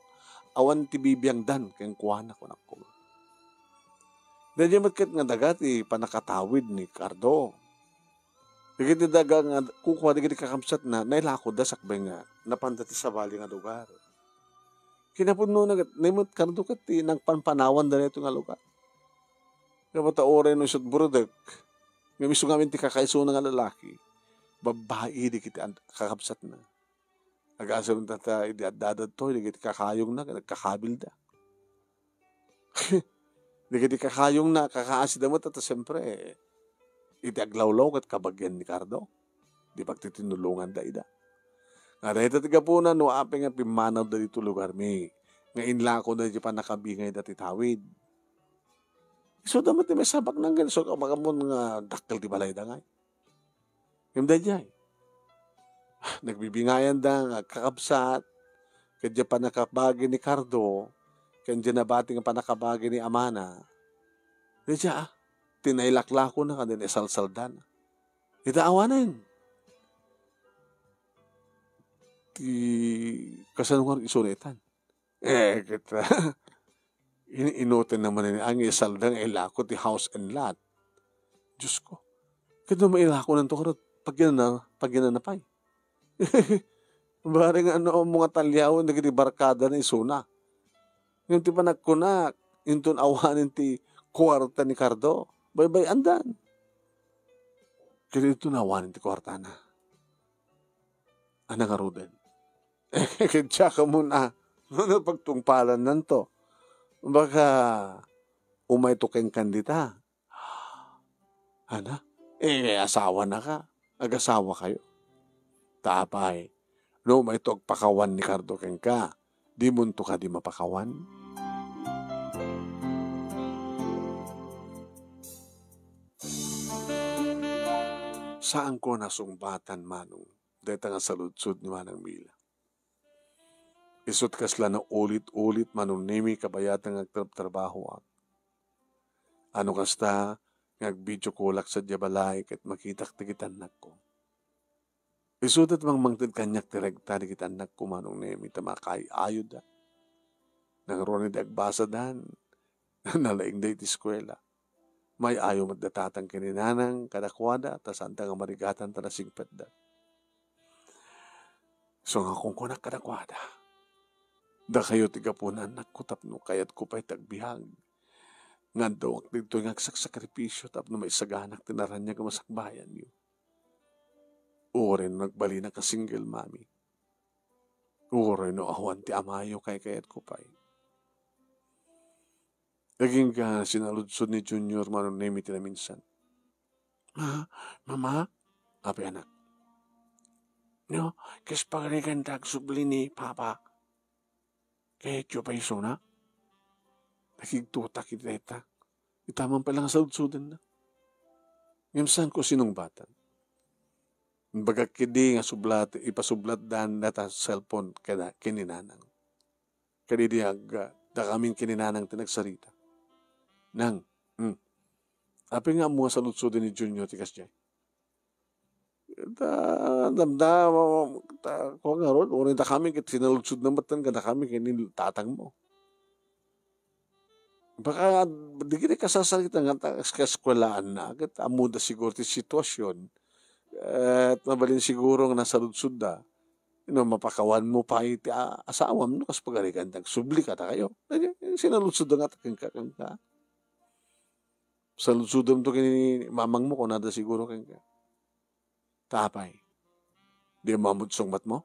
Awan ti bibiyang dan kayang kuwana ko na ko. Dadya matkat nga dagat panakatawid ni Cardo. Dagiti daga nga kukuha dagiti kakamsat na nailako da sakbay nga napandati sa bali nga lugar. Kinapudno na naimot Cardo kat nang panpanawan da nito nga lugar. Kapata oray no isot burudak. Nga miso ngamin ti kakaiso nga lalaki. Babae di kita kakapsat na. Nag-asam na ta idadadad to, di kita kakayong na, nagkakabil da. Di kita kakayong na, kakaasid mo, tata siyempre, itaglawlaw kat kabagyan ni Cardo. Di pagtitinulungan da ida. Nga dahil tatiga po na, no apeng nga pimanaw da dito lugar mi. Nga inla ko na di pa nakabingay da titawid. So damat may sabak nang ganun. So kamakamon nga dakkel ti balay da ngay. Yung dayay. Nagbibingayan da nga kakabsat. Kadya pa nakabagi ni Cardo. Kadya nabati nga pa nakabagi ni Amana. Kadya tinailaklako na kadin isalsaldan. Itaawanan. Ti kasanungan isunitan. Kita. Inutin naman ni ang isaldang ilako ti house and lot. Diyos ko. Kaya mailako ng tukarot pag ginanapay. Bari nga mga talyaw na kiti barkada na isuna. Yung ti panagkunak, yung awanin ti kwarta ni Cardo. Bye-bye andan. Kaya ito nawanin ti kwarta na. Anang aruden. Kaya ka muna. Ano pagtungpalan nanto? Baka umay to keng kandita. Ana? Asawa na ka. Ag-asawa kayo. Tapay. No, may to pakawan ni Cardo keng ka. Di munto ka di mapakawan. Saan ko nasumbatan manong? Deta nga saludsud ni Manang Mila. Isot kasla na ulit-ulit manunimi kabayatan ngagtrabaho ak. Ano kasta ngagbidyo kulak sa diabalay ket makitak ti kitanak ko. Isudat mang mangtid kanyak tiregta di kitanak ko manong nemi tamakay ayod da. Nang ronid agbasadan nalaing day ti eskwela. May ayaw magdatatang kininanang kadakwada tas antang marigatan ta nasingpet da. So nga kung kunak kadakwada. Da kayo tigapunan nakutap no kayat ko pa'y tagbihag. Nga daw dito nga sakripisyo tap no may saganak tinaran niya kamasakbayan niyo. Uri no nagbali na ka-single mami. Uri no awan ti amayo kay kayat ko pa'y. Naging ka sinaludsod ni Junior manunemi tina minsan. Mama? Api anak. No, kes pagalikan tag subli ni Papa. Kaya tiyo pa iso na. Nakigtutak iteta. Itamang palang saudsudan na. Ngimsan ko sinong batan. Bagak kidi nga sublat, ipasublat dan data cellphone kada kininanang. Kadi diag da kaming kininanang tinagsarita. Nang, api nga mo saludsudin ni Junior tikas jay. Damda ko nga ron orin da kami ket sinaludsud na matan kada kami kini tatang mo. Baka di kini kasasalita nga sa eskwelaan na ket amuda siguro ti sitwasyon at mabalin siguro nga nasaludsud da mapakawan mo pa iti asawam no kas pagarikan tag subli ka ta kayo. Sinaludsud nga ta kang saludsudom to kini mamang mo ko nada siguro kang tapay. Di mamudsong mat mo?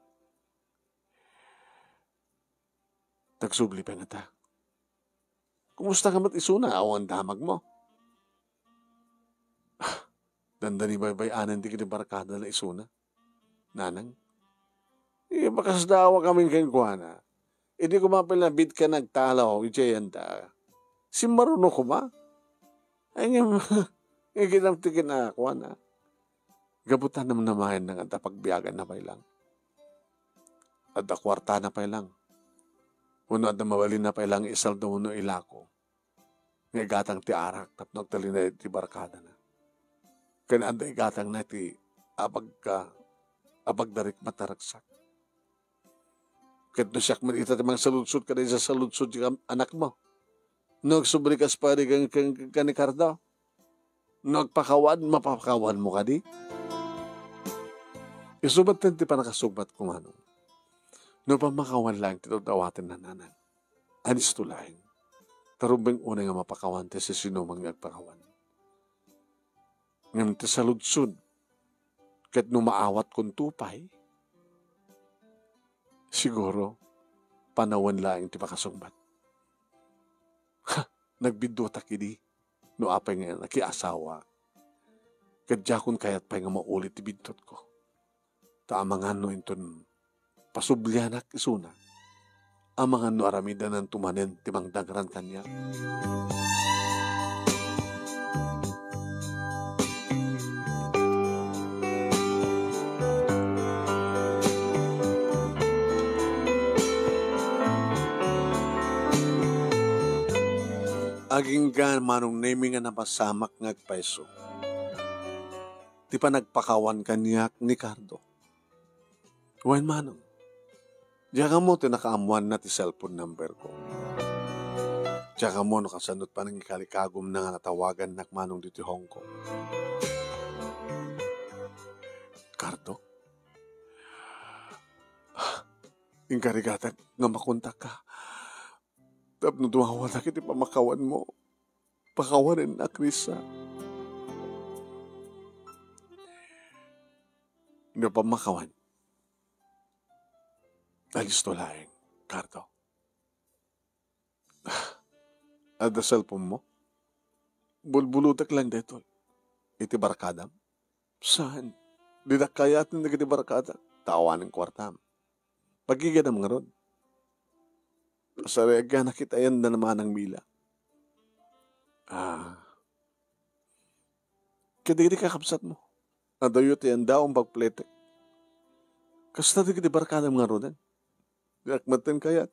Tagsubli pa nga ta. Kumusta ka mat isuna? Awan damag mo. Dandani bay-bayanan di kinibarkada na isuna. Nanang? Makasdawa kaming kengkuana. Hindi ko mapilabit ka nagtalaw. Ijayanda. Si maruno ko ba? Ay nga, ikinamtikin na ako na. Gabutan naman namayan ng pagbiyagan na pailang. At kwarta na pailang. Uno at mawalin na pailang isal daw no ilako. Nga gatang ti arak tap nagtali na ti barkada na. Kaya anda igatang na ti abagdarik mataragsak. Kaya no siyak man ita ti mga saludsud ka sa saludsud yung anak mo. Nagsubri kas pa rin ka ni Cardo. Nagpakawan, mapakawan mo ka di. Isubat din ti panakasubat kung ano. No pamakawan lang tito dawatin na nanan. Anis to lang. Tarubing una nga mapakawan ti sa sinumang nagpakawan. Ngayon ti saludsud. Kat numaawat kong tupay. Siguro, panawan lang ti pakasumbat. Nagbidutak idi. No apay nga nakiasawa. Kadya kung kayat pa'y nga maulit ti bidtot ko. Taamangan no inton pasublianak isuna. Amangan no aramida ng tumanen timang dagran kanya. aging gan manong nemi nga napasamak ngagpaiso. Ti pa nagpakawan kanyak ni Cardo. Wen manong, diya mo tinakaamuan na ti cellphone number ko. Diya mo nakasanot pa ng ikalikagom na nga natawagan nak manong dito Hong Kong. Cardo, yung karigatan nga makontak ka. Tapos dumawa na kiti pamakawan mo. Pakawanin na, Krisa. Hindi pa makawan. Alis to laing, Cardo. At the cellphone mo? Bulbulutak lang dito. Iti barkadam? Saan? Di na kaya atin na kiti barkada. Tawan ng kwartam. Pagiganam nga ron. Sa rega nakita yan na naman ang mila. Kadi kakapsat mo. Adayo yan daw ang pagpletek. Kasta di kiti barkadam nga ron. Di akmatin kaya.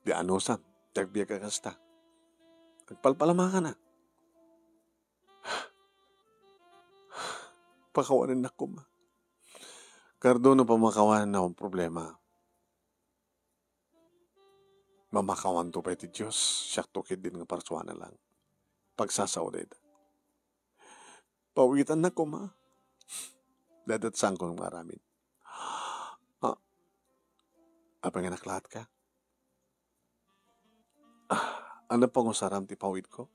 Di anosan. Tagbiya ka kasta. Nagpalpalama ka na. Pakawanin na ko ma. Cardo na pamakawanan na akong problema. Mamakawan to pa iti Diyos. Siyak to kid din nga parsuana lang. Pagsasaurid. Pawitan na ko ma. Dadatsang ko ng maraming. Apa nga naklat ka? Ano pang usaram ti pawid ko?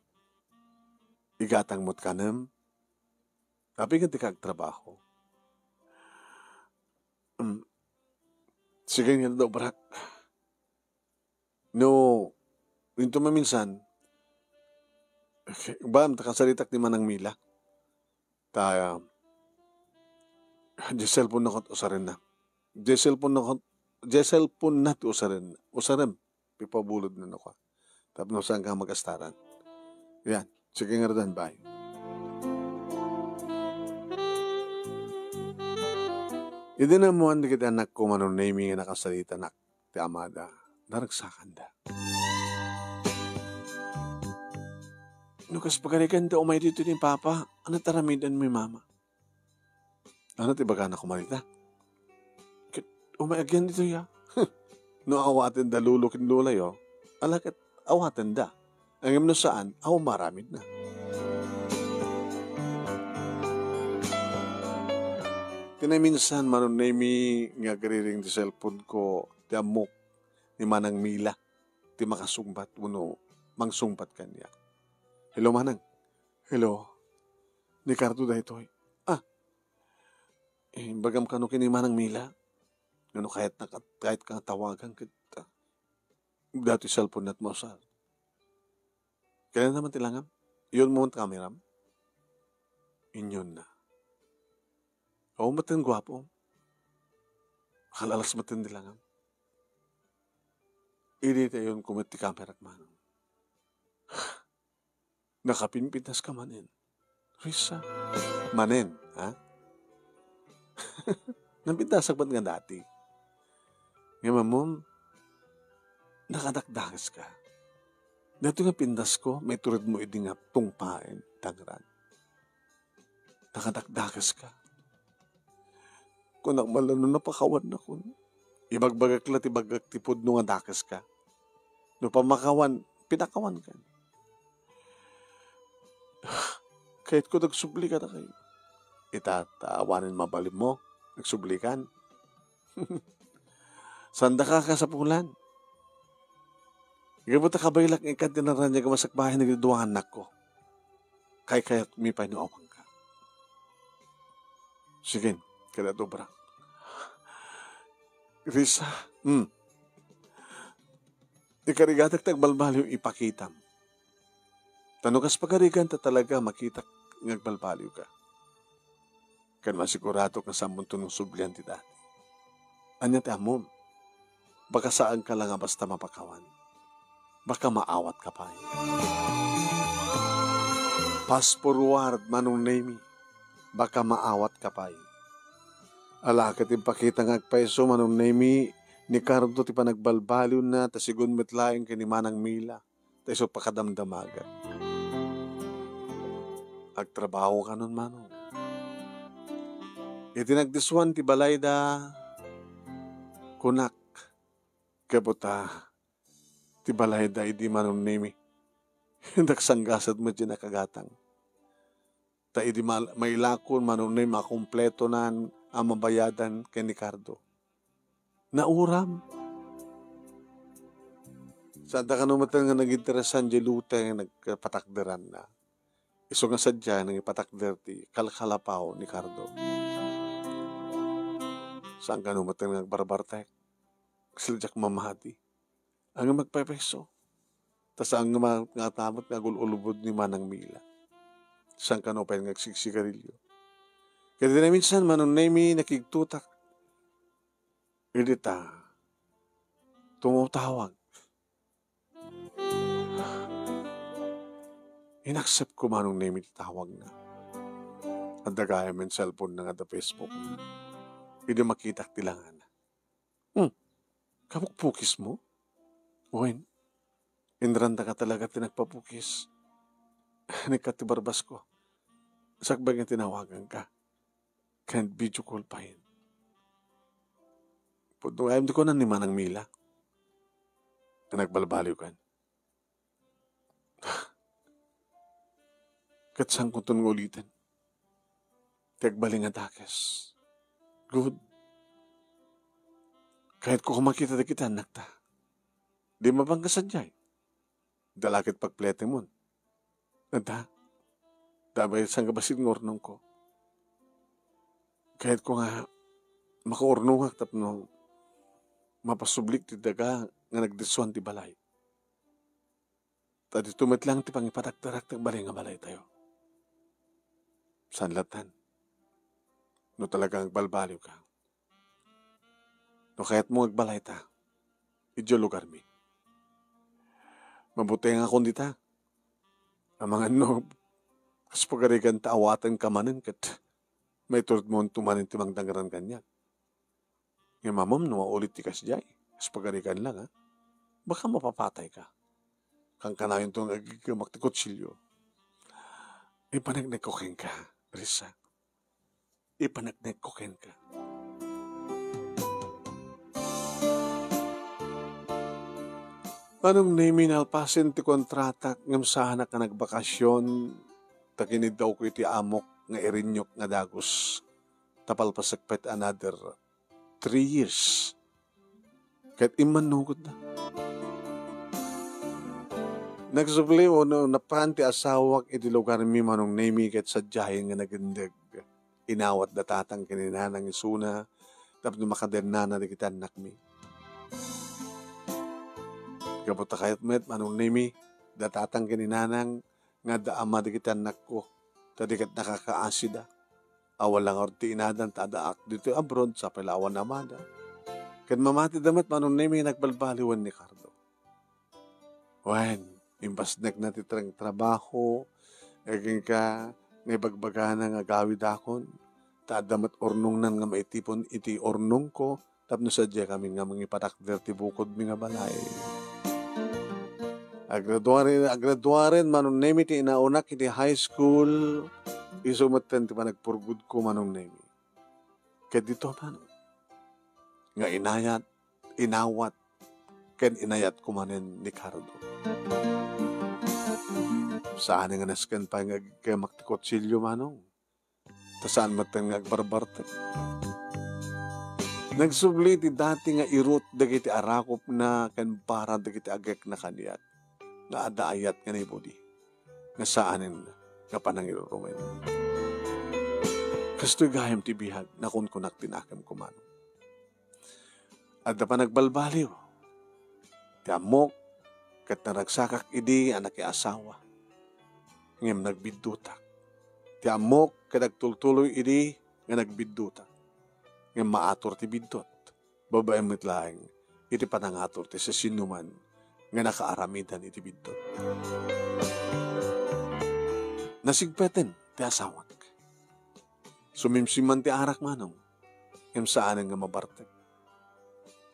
Igatang mo't kanem. Tapi nga ti kagtrabaho. Sige nga daw, brak. No, ito maminsan, ba, takasalitak ni Manang Mila. Di cellphone na ko usarin na. Di cellphone na ti usarin na. Usarin, pipabulod na ako. Tapos no saan ka magastaran. Yan, sige nga rin, bye. Hindi na mo hindi kita anak ko manong naming nga nakasalita nak ti amada. Naragsakan da. Nukas pagalikan da umay dito ni Papa. Ano taramidan mo mama? Ano ti baga na kumalita? Umay agyan dito ya. No awatin da lulukin lulay o. Alakit awatin da. Ang no saan, maramid na. Tinaminsan manon nami nga gariring di cellphone ko ti amok ni Manang Mila ti makasumbat uno mangsumbat kanya. Hello Manang. Hello. Ni Cardo da ito. Bagam kano kini Manang Mila. Ano kahit kang tawagan kita. Dati cellphone nat mo sa. Kaya naman tilangam. Iyon mo ang kameram. Inyon na. Matin gwapo. Kalalas matin dilangam. Hindi tayo kumiti kamerat man. Nakapinpitas ka manin. Risa. Manin, ha? Nampintasak ba't nga dati? Ngayon mo, nakadakdagas ka. Dito nga pindas ko, may turid mo idi nga tungpain, tangran. Nakadakdagas ka. Kung malano na pakawan na kun. Ibagbagak lat, ibagak tipod nung dakas ka. No pamakawan, pinakawan ka. Kahit ko nagsubli ka na kayo. Itatawanin mabalim mo, nagsublikan. Sanda ka sa pulan. Ikaw ta kabaylak ng ikat dinaran niya kamasakbahay nagduduangan na ko. Kaya may painuawang ka. Sige, kada dobra. Risa, ikarigatak tagbalbal yung ipakitam. Tanukas pagarigan ta talaga makita ngagbalbaliw ka. Kan masigurado ka sa mundo ng sublian ti dati. Anya ti amom, baka saan ka lang basta mapakawan. Baka maawat ka pa. Pass forward manong name, baka maawat ka pa. Alakit yung pakita ng agpaiso manong name, Ni Cardo ti panagbalbaliw na, ta sigun metlaeng kini Manang Mila, ta iso pakadamdamaga. Agtrabaho ka nun manong. Iti nagdiswan ti balay da, kunak, kabuta, ti balay da idi manong nemi. Nagsanggasad mo dyan nakagatang. Ta idi mailakon manong nemi makumpleto na ang mabayadan kay ni Cardo. Nauram. Saan da ka naman nga nag-interesan di lute nga nagpatakderan na. Iso nga sadya nang ipatakder ti kalkalapaw ni Cardo. Saan ka naman nga nagbarbartek? Siljak mamahati. Ang magpepeso. Tas ang nga tamot nga gululubod ni Manang Mila. Saan ka naman nagsiksigarilyo. Kaya din na minsan manong nemi nakigtutak. Edita, tumutawag. Inaccept ko manong name tawag na. At dagaya men cellphone na nga da Facebook na. Hindi makitak tilangan. Kapukpukis mo? Uwin, inranda ka talaga tinagpapukis. Nagkatibarbas ko. Sakbag yung tinawagan ka. Can't video call pa yun. Puto ayam di ko na ni Manang Mila. Na nagbalbaliw kan. Katsang ko itong ulitin. Tagbaling ang takes. Good. Kahit ko kumakita na kita, anak ta. Di mabanggasan dyan. Dalakit pagplete mo. Nada. Dabay sang kabasit ng ornong ko. Kahit ko nga makaornungak tapno mapasublik ti daga nga nagdisuan ti balay. Tadi tumit lang ti pangipatak-tarak ti balay nga balay tayo. Sanlatan. No talagang balbaliw ka. No kaya't mo agbalay ta. Idyo lugar mi. Mabuti nga kundi ta. Ang mga kaspagarigan ta awatan ka manin kat may turut mo tumanin ti mangdangaran kanyan. Yung mamam, ulit ti kasjay. Kaspagarigan lang, ha? Baka mapapatay ka. Kang kanayon itong agigamak ti kutsilyo. Ipanagnekokin ka, Risa. Ipanagnekokin ka. Anong name alpasin ti kontrata ngam sana ka nagbakasyon takinid daw ko iti amok nga irinyok nga dagos tapalpasagpet another 3 years. Kahit imanugod na. Nagsubli o napanti asawak iti lugar mi manong nemi ket sadyahin nga nagendag. Inawat datatang kininanang isuna tapos makadernana na kita anak mi. Kaputa kayat met manong nemi datatang kininanang nga daama di kita anak ko tadi kat nakakaasida. Awalang orti inadan tadaak dito abroad sa Palawan naman. Kan mamati damat manong nemi nagbalbaliwan ni Cardo. Wen, imbasnek na titrang trabaho, aging ka ngaybagbaga nga gawid akon, tadamat ornong nan nga maitipon iti ornong ko, tapno sadya kami nga mangipatakder ti bukod mi nga balay. Agraduaren manong nemi ti inaunak iti high school, isumatan ti panagpurgud ko manong nemi. Kaya dito manong, nga inawat, ken inayat ko manen ni Cardo. Saan nga naskan pa nga kaya maktikotsilyo manong? Ta saan matang agbarbarte? Nagsubli ti dati nga irut dagiti arakop na ken para dagiti agek na kaniyat. Nga adaayat nga nibudi. Nga saanin nga panangirurumen. Kasto'y gayam ti bihag na kunkunak tinakam kumano. At na pa nagbalbaliw. Ti amok kat naragsakak idi anak asawa. Ngem nagbiddutak. Ti amok kat nagtultuloy idi nga nagbiddutak. Ngem maator ti biddot. Babae mitlaeng iti panangator ti sa sinuman nga nakaaramidan iti biddot. Nasigpeten ti asawak. Sumimsiman ti arak manong. Ngem saan nga mabartek.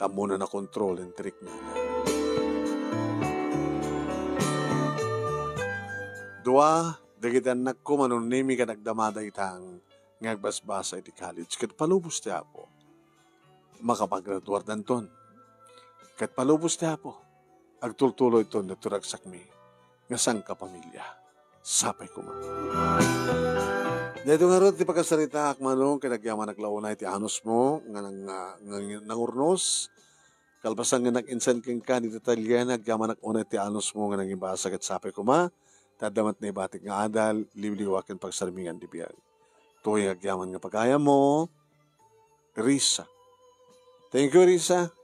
tamo na kontrol ang trick nga. Dua, dagitan ko manunimi ka nagdamada itang ngagbasbasa iti college. Kat palubos ti Apo. Makapaggraduar danton. Kat palubos ti Apo. Agtultuloy ito na turagsak mi. Nga sang kapamilya. Sapay ko man. Dito nga ron, ti pagkasarita akmanong kinagyaman naglauna iti anos mo nga nangurnos. Kalpasan nga nag-insan kang ka ni detalye nagyaman naguna iti anos mo nga nangibasa kat sapay ko ma. Tadamat na ibatik nga adal, liwliwakin pagsarmingan di biyag. Tuwing agyaman nga pagaya mo, Risa. Thank you, Risa.